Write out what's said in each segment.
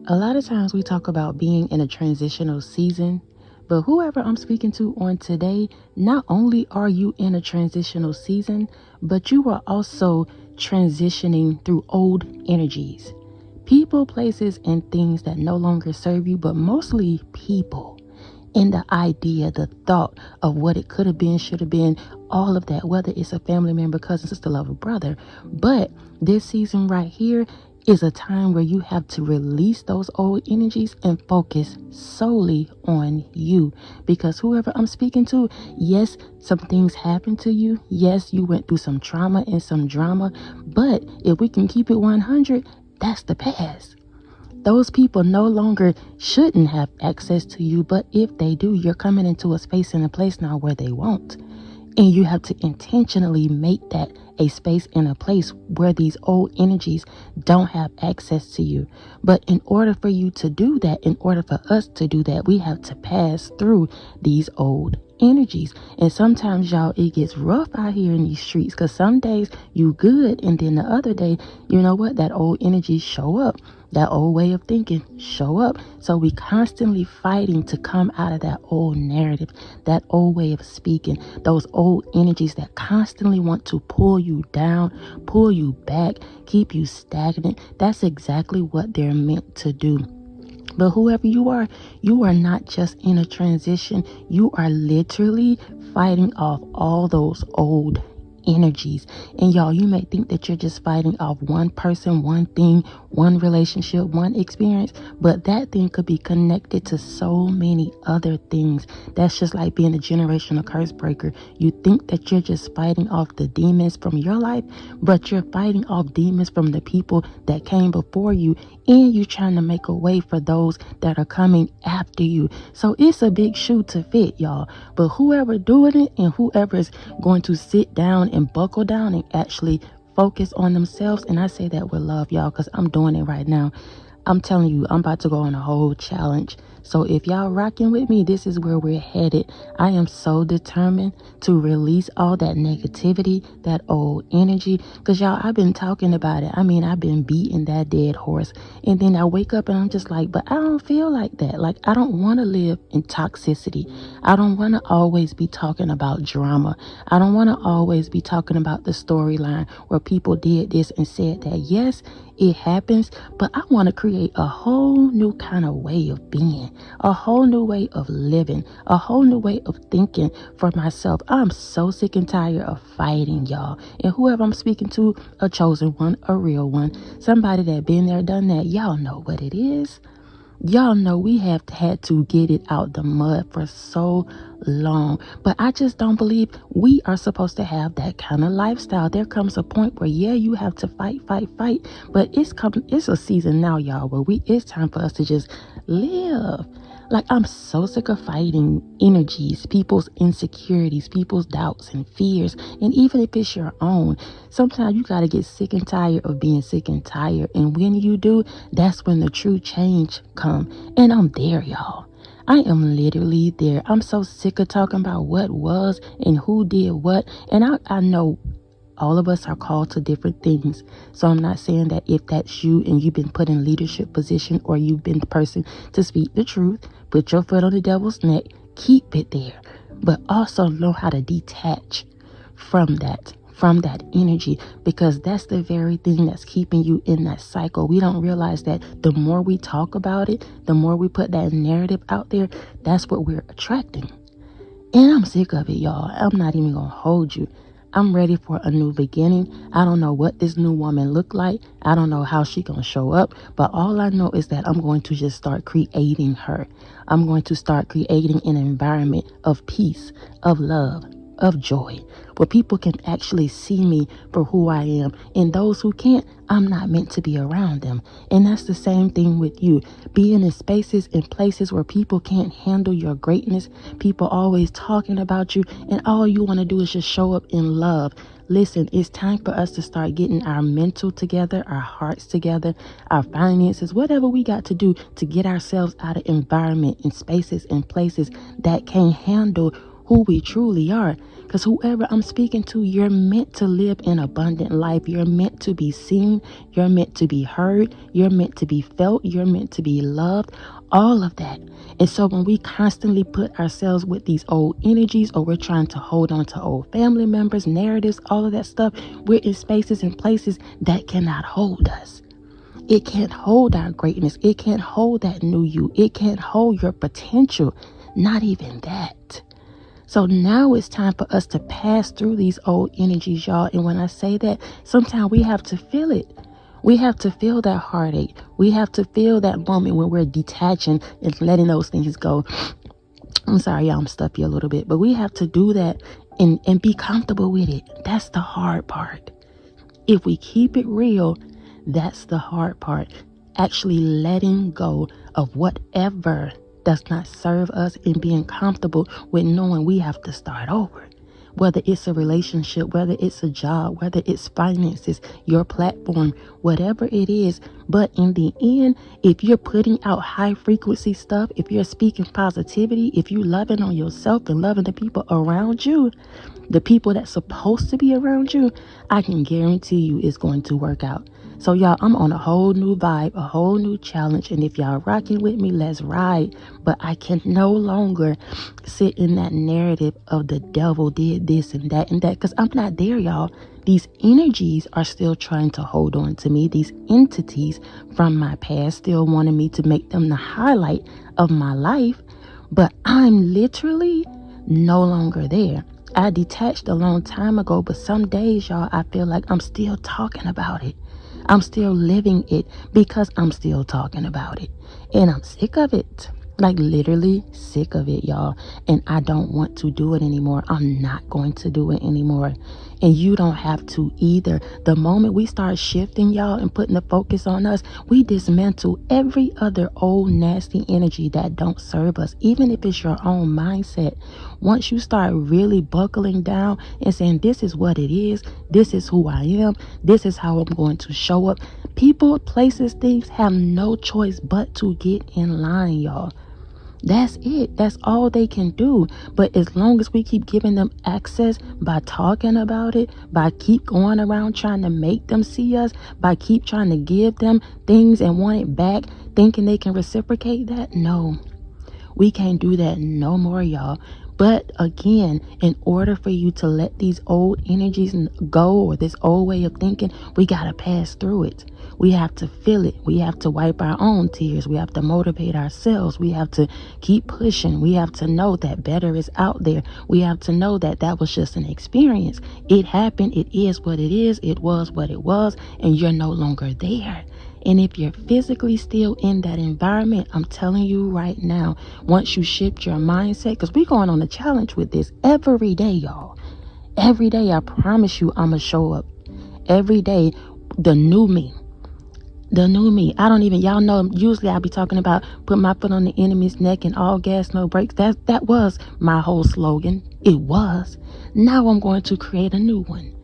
A lot of times we talk about being in a transitional season, but whoever I'm speaking to on today, not only are you in a transitional season, but you are also transitioning through old energies. People, places, and things that no longer serve you, but mostly people. And the idea, the thought of what it could have been, should have been, all of that, whether it's a family member, cousin, sister, lover, brother. But this season right here is a time where you have to release those old energies and focus solely on you. Because whoever I'm speaking to, yes, some things happened to you. Yes, you went through some trauma and some drama. But if we can keep it 100, that's the past. Those people no longer shouldn't have access to you, but if they do, you're coming into a space and a place now where they won't. And you have to intentionally make that a space and a place where these old energies don't have access to you. But in order for you to do that, in order for us to do that, we have to pass through these old energies. And sometimes, y'all, it gets rough out here in these streets, because some days you good, and then the other day, you know what, that old energy show up. That old way of thinking show up. So we constantly fighting to come out of that old narrative, that old way of speaking, those old energies that constantly want to pull you down, pull you back, keep you stagnant. That's exactly what they're meant to do. But whoever you are not just in a transition. You are literally fighting off all those old energies. And y'all, you may think that you're just fighting off one person, one thing, one relationship, one experience, but that thing could be connected to so many other things. That's just like being a generational curse breaker. You think that you're just fighting off the demons from your life, but you're fighting off demons from the people that came before you, and you're trying to make a way for those that are coming after you. So it's a big shoe to fit, y'all. But whoever doing it, and whoever is going to sit down and buckle down and actually focus on themselves, and I say that with love, y'all, because I'm doing it right now. I'm telling you, I'm about to go on a whole challenge. So if y'all rocking with me, this is where we're headed. I am so determined to release all that negativity, that old energy. Because y'all, I've been talking about it. I mean, I've been beating that dead horse. And then I wake up and I'm just like, but I don't feel like that. Like, I don't want to live in toxicity. I don't want to always be talking about drama. I don't want to always be talking about the storyline where people did this and said that. Yes, it happens, but I want to create a whole new kind of way of being, a whole new way of living, a whole new way of thinking for myself. I'm so sick and tired of fighting, y'all. And whoever I'm speaking to, a chosen one, a real one, somebody that been there, done that, y'all know what it is. Y'all know we have had to get it out the mud for so long. But I just don't believe we are supposed to have that kind of lifestyle. There comes a point where, yeah, you have to fight. But it's a season now, y'all, where it's time for us to just live. Like, I'm so sick of fighting energies, people's insecurities, people's doubts and fears. And even if it's your own, sometimes you got to get sick and tired of being sick and tired. And when you do, that's when the true change come. And I'm there, y'all. I am literally there. I'm so sick of talking about what was and who did what. And I know all of us are called to different things. So I'm not saying that if that's you and you've been put in leadership position, or you've been the person to speak the truth, put your foot on the devil's neck, keep it there. But also know how to detach from that energy, because that's the very thing that's keeping you in that cycle. We don't realize that the more we talk about it, the more we put that narrative out there, that's what we're attracting. And I'm sick of it, y'all. I'm not even gonna hold you. I'm ready for a new beginning. I don't know what this new woman look like. I don't know how she gonna show up. But all I know is that I'm going to just start creating her. I'm going to start creating an environment of peace, of love, of joy, where people can actually see me for who I am. And those who can't, I'm not meant to be around them. And that's the same thing with you. Being in spaces and places where people can't handle your greatness, people always talking about you, and all you want to do is just show up in love. Listen, it's time for us to start getting our mental together, our hearts together, our finances, whatever we got to do to get ourselves out of environment and spaces and places that can't handle who we truly are. Because whoever I'm speaking to, you're meant to live an abundant life. You're meant to be seen. You're meant to be heard. You're meant to be felt. You're meant to be loved. All of that. And so when we constantly put ourselves with these old energies, or we're trying to hold on to old family members, narratives, all of that stuff, we're in spaces and places that cannot hold us. It can't hold our greatness. It can't hold that new you. It can't hold your potential. Not even that. So now it's time for us to pass through these old energies, y'all. And when I say that, sometimes we have to feel it. We have to feel that heartache. We have to feel that moment when we're detaching and letting those things go. I'm sorry, y'all, I'm stuffy a little bit, but we have to do that and be comfortable with it. That's the hard part. If we keep it real, that's the hard part. Actually letting go of whatever does not serve us and being comfortable with knowing we have to start over. Whether it's a relationship, whether it's a job, whether it's finances, your platform, whatever it is. But in the end, if you're putting out high frequency stuff, if you're speaking positivity, if you're loving on yourself and loving the people around you, the people that's supposed to be around you, I can guarantee you it's going to work out. So y'all, I'm on a whole new vibe, a whole new challenge. And if y'all rocking with me, let's ride. But I can no longer sit in that narrative of the devil did this and that, because I'm not there, y'all. These energies are still trying to hold on to me. These entities from my past still wanting me to make them the highlight of my life. But I'm literally no longer there. I detached a long time ago, but some days, y'all, I feel like I'm still talking about it. I'm still living it because I'm still talking about it. And I'm sick of it. Like literally sick of it, y'all. And I don't want to do it anymore. I'm not going to do it anymore. And you don't have to either. The moment we start shifting, y'all, and putting the focus on us, we dismantle every other old nasty energy that don't serve us, even if it's your own mindset. Once you start really buckling down and saying, this is what it is, this is who I am, this is how I'm going to show up, people, places, things have no choice but to get in line, y'all. That's it. That's all they can do. But as long as we keep giving them access by talking about it, by keep going around trying to make them see us, by keep trying to give them things and want it back, thinking they can reciprocate that, no. We can't do that no more, y'all. But again, in order for you to let these old energies go, or this old way of thinking, we got to pass through it. We have to feel it. We have to wipe our own tears. We have to motivate ourselves. We have to keep pushing. We have to know that better is out there. We have to know that that was just an experience. It happened. It is what it is. It was what it was. And you're no longer there. And if you're physically still in that environment, I'm telling you right now, once you shift your mindset, because we're going on a challenge with this every day, y'all. Every day, I promise you, I'm going to show up. Every day, the new me. The new me. I don't even, y'all know, usually I'll be talking about put my foot on the enemy's neck and all gas, no brakes. That was my whole slogan. It was. Now I'm going to create a new one.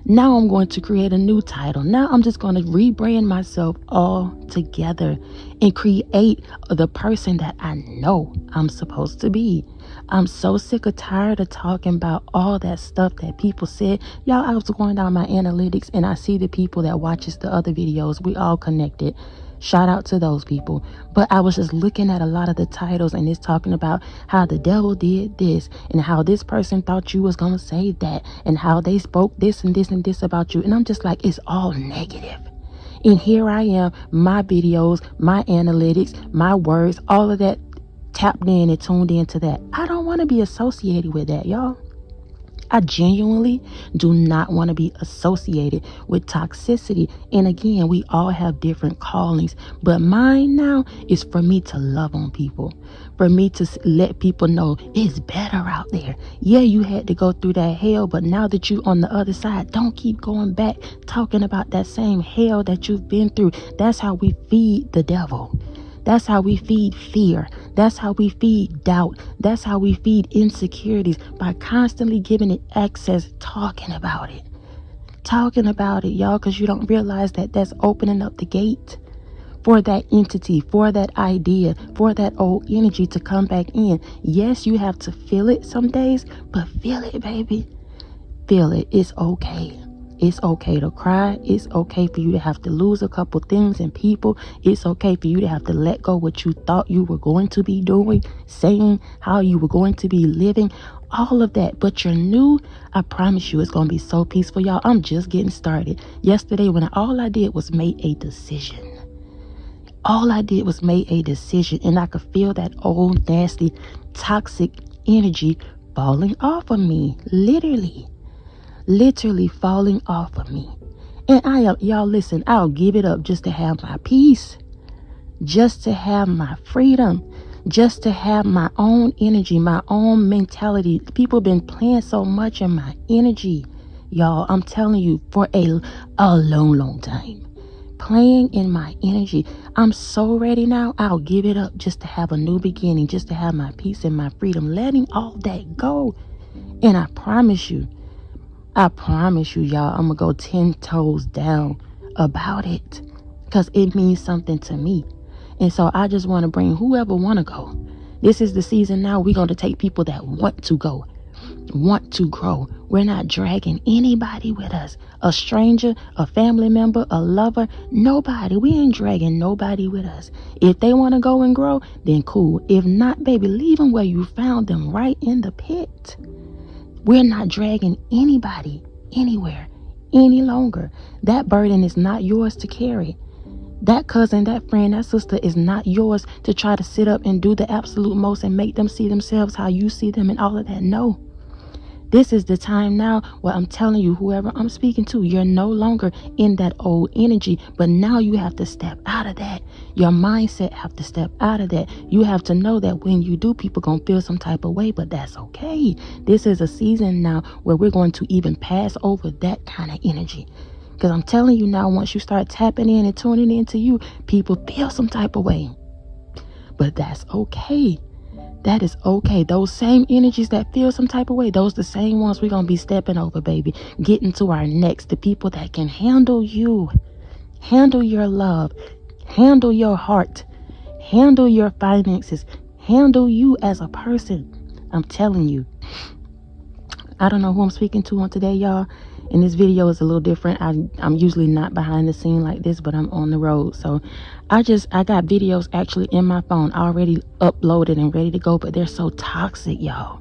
Now I'm going to create a new title. Now I'm just going to rebrand myself all together and create the person that I know I'm supposed to be. I'm so sick or tired of talking about all that stuff that people said. Y'all, I was going down my analytics and I see the people that watches the other videos. We all connected. Shout out to those people. But I was just looking at a lot of the titles and it's talking about how the devil did this and how this person thought you was going to say that and how they spoke this and this and this about you. And I'm just like, it's all negative. And here I am, my videos, my analytics, my words, all of that tapped in and tuned into that. I don't want to be associated with that, y'all. I genuinely do not want to be associated with toxicity. And again, we all have different callings, but mine now is for me to love on people, for me to let people know it's better out there. Yeah, you had to go through that hell, but now that you on the other side, don't keep going back talking about that same hell that you've been through. That's how we feed the devil. That's how we feed fear. That's how we feed doubt. That's how we feed insecurities, by constantly giving it access, talking about it, y'all, because you don't realize that that's opening up the gate for that entity, for that idea, for that old energy to come back in. Yes, you have to feel it some days, but feel it, baby. Feel it. It's okay. It's okay to cry. It's okay for you to have to lose a couple things and people. It's okay for you to have to let go what you thought you were going to be doing, saying, how you were going to be living, all of that. But you're new. I promise you it's going to be so peaceful, y'all. I'm just getting started. Yesterday, when all I did was make a decision. All I did was make a decision, and I could feel that old, nasty, toxic energy falling off of me. Literally falling off of me. And y'all listen, I'll give it up just to have my peace, just to have my freedom, just to have my own energy, my own mentality. People been playing so much in my energy, y'all. I'm telling you, for a long time. Playing in my energy. I'm so ready now. I'll give it up just to have a new beginning, just to have my peace and my freedom, letting all that go. And I promise you, y'all, I'm gonna go 10 toes down about it, because it means something to me. And so I just want to bring whoever want to go. This is the season now. We're going to take people that want to go, want to grow. We're not dragging anybody with us. A stranger, a family member, a lover, nobody. We ain't dragging nobody with us. If they want to go and grow, then cool. If not, baby, leave them where you found them, right in the pit. We're not dragging anybody anywhere any longer. That burden is not yours to carry. That cousin, that friend, that sister is not yours to try to sit up and do the absolute most and make them see themselves how you see them and all of that. No. This is the time now where I'm telling you, whoever I'm speaking to, you're no longer in that old energy, but now you have to step out of that. Your mindset have to step out of that. You have to know that when you do, people gonna feel some type of way, but that's okay. This is a season now where we're going to even pass over that kind of energy. Because I'm telling you now, once you start tapping in and tuning into you, people feel some type of way. But that's okay. That is okay. Those same energies that feel some type of way, those the same ones we're going to be stepping over, baby. Getting to our next, the people that can handle you, handle your love, handle your heart, handle your finances, handle you as a person. I'm telling you. I don't know who I'm speaking to on today, y'all. And this video is a little different. I'm usually not behind the scene like this, but I'm on the road. So I got videos actually in my phone already uploaded and ready to go, but they're so toxic, y'all.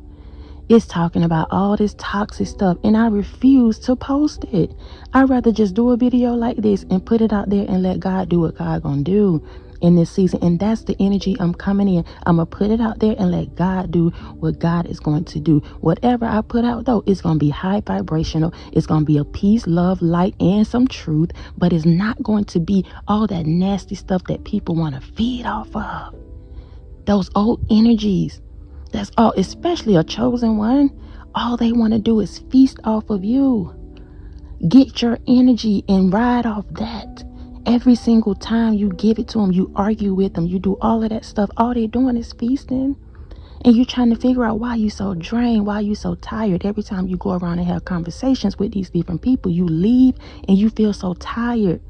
It's talking about all this toxic stuff, and I refuse to post it. I'd rather just do a video like this and put it out there and let God do what God gonna do in this season. And that's the energy I'm coming in. I'm gonna put it out there and let God do what God is going to do. Whatever I put out, though, it's gonna be high vibrational. It's gonna be a peace, love, light, and some truth, but it's not going to be all that nasty stuff that people want to feed off of. Those old energies, that's all, especially a chosen one. All they want to do is feast off of you. Get your energy and ride off that. Every single time you give it to them, you argue with them, you do all of that stuff. All they doing is feasting. And you're trying to figure out why you so drained, why you so tired. Every time you go around and have conversations with these different people, you leave and you feel so tired.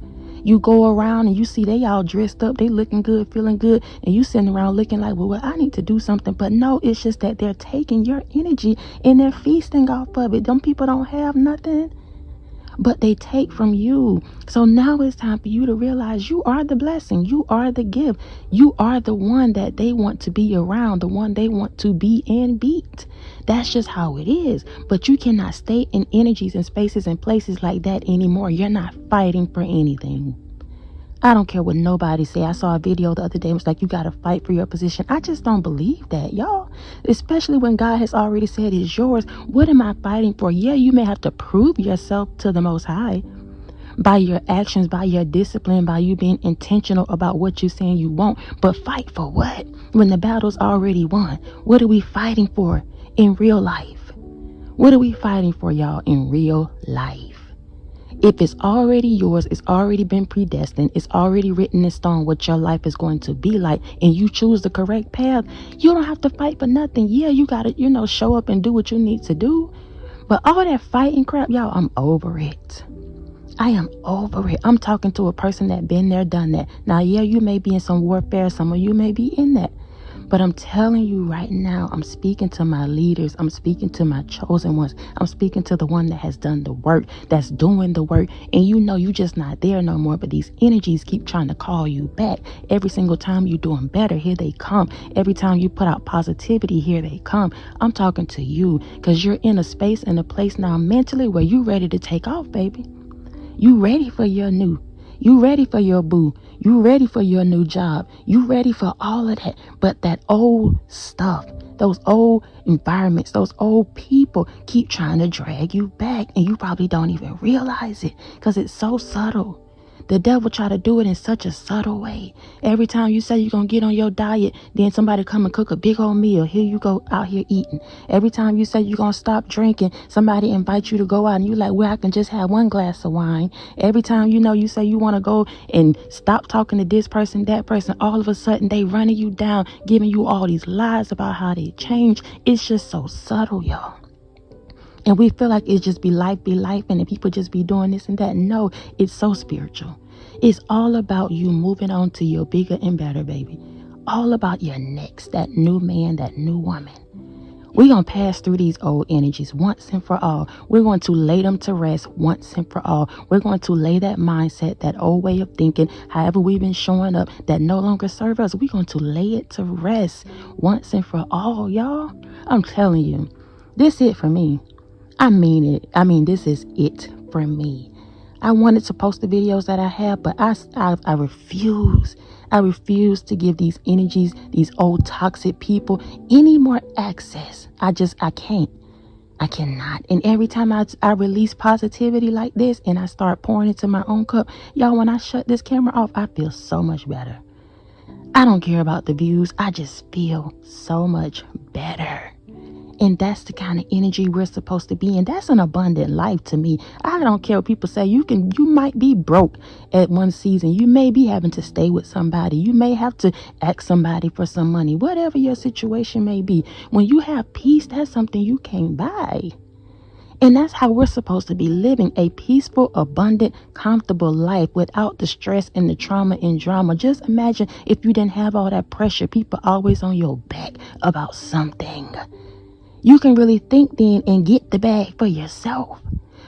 You go around and you see they all dressed up, they looking good, feeling good, and you sitting around looking like, well, I need to do something. But no, it's just that they're taking your energy and they're feasting off of it. Them people don't have nothing, but they take from you. So now it's time for you to realize you are the blessing. You are the gift. You are the one that they want to be around, the one they want to be and beat. That's just how it is. But you cannot stay in energies and spaces and places like that anymore. You're not fighting for anything. I don't care what nobody say. I saw a video the other day. It was like, you got to fight for your position. I just don't believe that, y'all. Especially when God has already said it's yours. What am I fighting for? Yeah, you may have to prove yourself to the Most High by your actions, by your discipline, by you being intentional about what you're saying you want. But fight for what? When the battle's already won. What are we fighting for in real life? What are we fighting for, y'all, in real life? If it's already yours, it's already been predestined, it's already written in stone what your life is going to be like, and you choose the correct path, you don't have to fight for nothing. Yeah, you got to, show up and do what you need to do. But all that fighting crap, y'all, I'm over it. I am over it. I'm talking to a person that been there, done that. Now, yeah, you may be in some warfare. Some of you may be in that. But I'm telling you right now, I'm speaking to my leaders. I'm speaking to my chosen ones. I'm speaking to the one that has done the work, that's doing the work. And you know you just not there no more. But these energies keep trying to call you back. Every single time you're doing better, here they come. Every time you put out positivity, here they come. I'm talking to you because you're in a space and a place now mentally where you ready to take off, baby. You ready for your new. You ready for your boo. You ready for your new job. You ready for all of that. But that old stuff, those old environments, those old people keep trying to drag you back. And you probably don't even realize it because it's so subtle. The devil try to do it in such a subtle way. Every time you say you're going to get on your diet, then somebody come and cook a big old meal. Here you go out here eating. Every time you say you're going to stop drinking, somebody invite you to go out and you're like, well, I can just have one glass of wine. Every time you say you want to go and stop talking to this person, that person, all of a sudden they running you down, giving you all these lies about how they change. It's just so subtle, y'all. And we feel like it just be life, and the people just be doing this and that. No, it's so spiritual. It's all about you moving on to your bigger and better, baby. All about your next, that new man, that new woman. We're going to pass through these old energies once and for all. We're going to lay them to rest once and for all. We're going to lay that mindset, that old way of thinking, however we've been showing up, that no longer serve us. We're going to lay it to rest once and for all, y'all. I'm telling you, this is it for me. I mean it. This is it for me. I wanted to post the videos that I have, but I refuse. I refuse to give these energies, these old toxic people, any more access. I can't. I cannot. And every time I release positivity like this and I start pouring into my own cup, y'all, when I shut this camera off, I feel so much better. I don't care about the views. I just feel so much better. And that's the kind of energy we're supposed to be in. That's an abundant life to me. I don't care what people say. You might be broke at one season. You may be having to stay with somebody. You may have to ask somebody for some money. Whatever your situation may be. When you have peace, that's something you can't buy. And that's how we're supposed to be living a peaceful, abundant, comfortable life without the stress and the trauma and drama. Just imagine if you didn't have all that pressure. People always on your back about something. You can really think then and get the bag for yourself.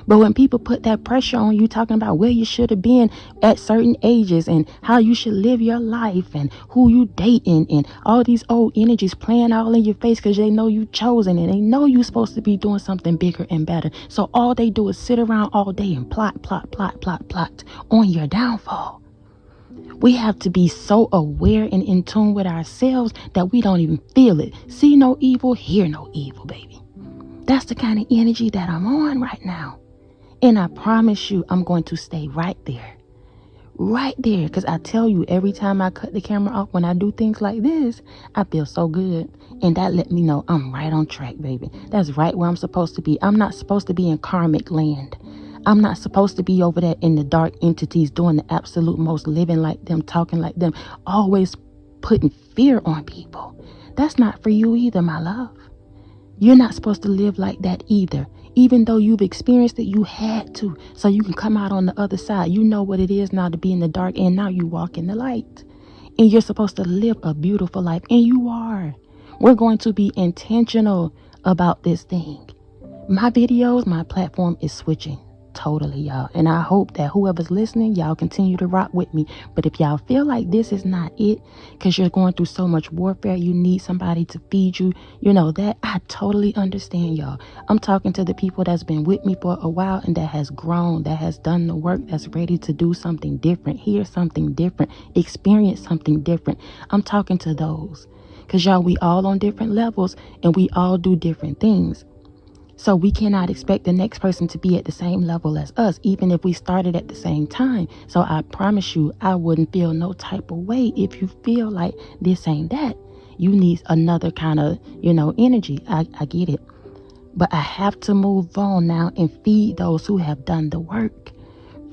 But when people put that pressure on you, talking about where you should have been at certain ages and how you should live your life and who you dating and all these old energies playing all in your face because they know you chosen and they know you're supposed to be doing something bigger and better. So all they do is sit around all day and plot on your downfall. We have to be so aware and in tune with ourselves that we don't even feel it. See no evil, hear no evil, baby. That's the kind of energy that I'm on right now. And I promise you, I'm going to stay right there. Right there. Because I tell you, every time I cut the camera off, when I do things like this, I feel so good. And that let me know I'm right on track, baby. That's right where I'm supposed to be. I'm not supposed to be in karmic land. I'm not supposed to be over there in the dark entities doing the absolute most, living like them, talking like them, always putting fear on people. That's not for you either, my love. You're not supposed to live like that either. Even though you've experienced it, you had to, so you can come out on the other side. You know what it is now to be in the dark, and now you walk in the light. And you're supposed to live a beautiful life, and you are. We're going to be intentional about this thing. My videos, my platform is switching. Totally, y'all. And I hope that whoever's listening, y'all continue to rock with me. But if y'all feel like this is not it, because you're going through so much warfare, you need somebody to feed you, that I totally understand, y'all. I'm talking to the people that's been with me for a while and that has grown, that has done the work, that's ready to do something different, hear something different, experience something different. I'm talking to those. Because y'all, we all on different levels and we all do different things. So we cannot expect the next person to be at the same level as us, even if we started at the same time. So I promise you, I wouldn't feel no type of way if you feel like this ain't that. You need another kind of, energy. I get it. But I have to move on now and feed those who have done the work.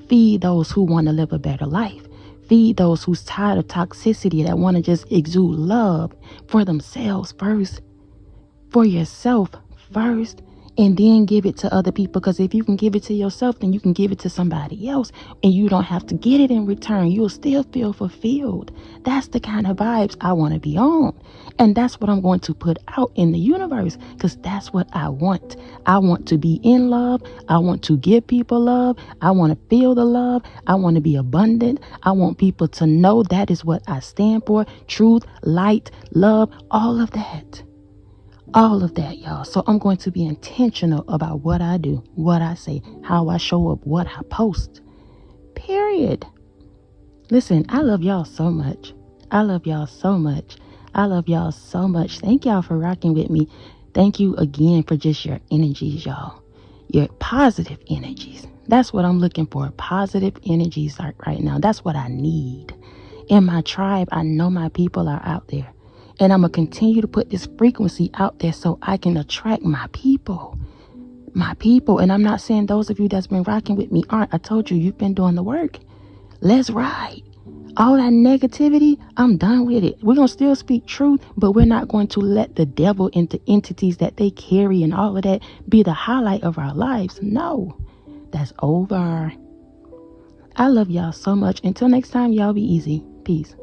Feed those who want to live a better life. Feed those who's tired of toxicity, that want to just exude love for themselves first, for yourself first. and then give it to other people. Because if you can give it to yourself, then you can give it to somebody else, and you don't have to get it in return. You'll still feel fulfilled. That's the kind of vibes I want to be on, and that's what I'm going to put out in the universe, because that's what I want. I want to be in love. I want to give people love. I want to feel the love. I want to be abundant. I want people to know that is what I stand for: truth, light, love, all of that. All of that, y'all. So I'm going to be intentional about what I do, what I say, how I show up, what I post. Period. Listen, I love y'all so much. I love y'all so much. I love y'all so much. Thank y'all for rocking with me. Thank you again for just your energies, y'all. Your positive energies. That's what I'm looking for. Positive energies right now. That's what I need. In my tribe, I know my people are out there. And I'm going to continue to put this frequency out there so I can attract my people. My people. And I'm not saying those of you that's been rocking with me aren't. I told you, you've been doing the work. Let's ride. All that negativity, I'm done with it. We're going to still speak truth, but we're not going to let the devil and the entities that they carry and all of that be the highlight of our lives. No, that's over. I love y'all so much. Until next time, y'all be easy. Peace.